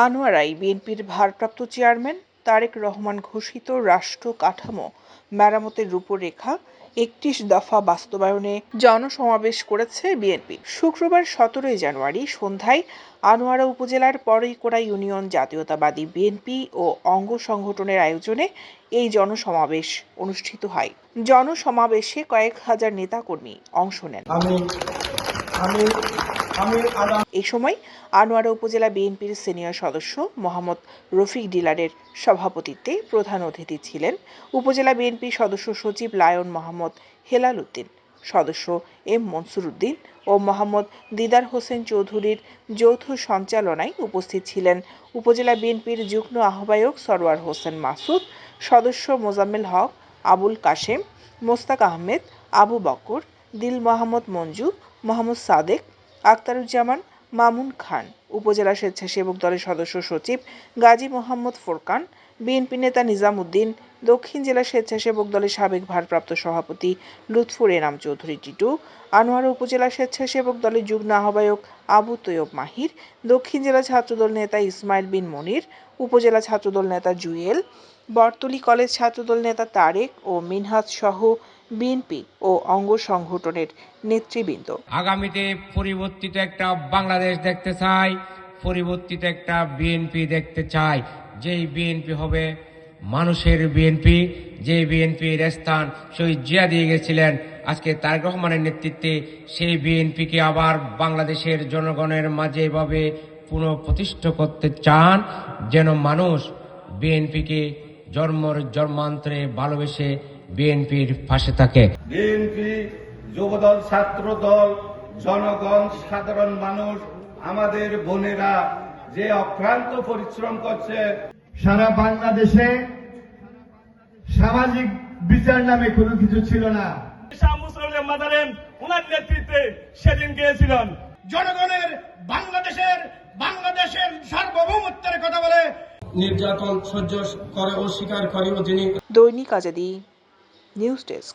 আনোয়ারায় বিএনপির ভারপ্রাপ্ত চেয়ারম্যান তারেক রহমান ঘোষিত রাষ্ট্র কাঠামো মেরামতের রূপরেখা ৩১ দফা বাস্তবায়নে জনসমাবেশ করেছে বিএনপি। শুক্রবার ১৭ জানুয়ারি সন্ধ্যায় আনোয়ারা উপজেলার পরইকোড়া ইউনিয়ন জাতীয়তাবাদী বিএনপি ও অঙ্গ সংগঠনের আয়োজনে এই জনসমাবেশ অনুষ্ঠিত হয়। জনসমাবেশে কয়েক হাজার নেতাকর্মী অংশ নেন। এই সময় আনোয়ারা উপজেলা বিএনপির সিনিয়র সদস্য মোহাম্মদ রফিক ডিলারের সভাপতিত্বে প্রধান অতিথি ছিলেন উপজেলা বিএনপি সদস্য সচিব লায়ন মোহাম্মদ হেলাল উদ্দিন, সদস্য এম মনসুর উদ্দিন ও মোহাম্মদ দিদার হোসেন চৌধুরীর যৌথ সঞ্চালনায় উপস্থিত ছিলেন উপজেলা বিএনপির যুগ্ম আহ্বায়ক সরওয়ার হোসেন মাসুদ, সদস্য মোজাম্মেল হক, আবুল কাশেম, মোস্তাক আহমেদ, আবু বকর, দিল মোহাম্মদ মঞ্জু, মোহাম্মদ সাদেক, আখতারুজ্জামান, মামুন খান, উপজেলা স্বেচ্ছাসেবক দলের সদস্য সচিব গাজী মোহাম্মদ ফোরকান, বিএনপি নেতা নিজাম উদ্দিন, দক্ষিণ জেলা স্বেচ্ছাসেবক দলের সাবেক ভারপ্রাপ্ত সভাপতি লুৎফুর এনাম চৌধুরী টিটু, আনোয়ারা উপজেলা স্বেচ্ছাসেবক দলের যুগ্ম আহ্বায়ক আবু তৈয়ব মাহির, দক্ষিণ জেলা ছাত্রদল নেতা ইসমাইল বিন মনির, উপজেলা ছাত্রদল নেতা জুয়েল, বরতলী কলেজ ছাত্রদল নেতা তারেক ও মিনহাজ সহ বিএনপি ও অঙ্গ সংগঠনের নেতৃবৃন্দ। আগামীতে পরিবর্তিত একটা বাংলাদেশ দেখতে চাই, পরিবর্তিত একটা বিএনপি দেখতে চাই, যেই বিএনপি হবে মানুষের বিএনপি, যে বিএনপির স্থান শহীদ জিয়া দিয়ে গেছিলেন। আজকে তারেক রহমানের নেতৃত্বে সেই বিএনপিকে আবার বাংলাদেশের জনগণের মাঝে এভাবে পুনঃপ্রতিষ্ঠা করতে চান, যেন মানুষ বিএনপিকে জন্মান্তরে ভালোবেসে বিএনপির পাশে থাকে। বিএনপি, যুবদল, ছাত্রদল, জনগণ, সাধারণ মানুষ, আমাদের বোনেরা যে অক্লান্ত পরিশ্রম করছে, সারা বাংলাদেশে সামাজিক বিচার নামে কোনো কিছু ছিল না। ওনার নেতৃত্বে সেদিন গিয়েছিলেন জনগণের বাংলাদেশের সার্বভৌমত্বের কথা বলে নির্যাতন সহ্য করে অস্বীকার করেও যিনি। দৈনিক আজাদী নিউজ ডেস্ক।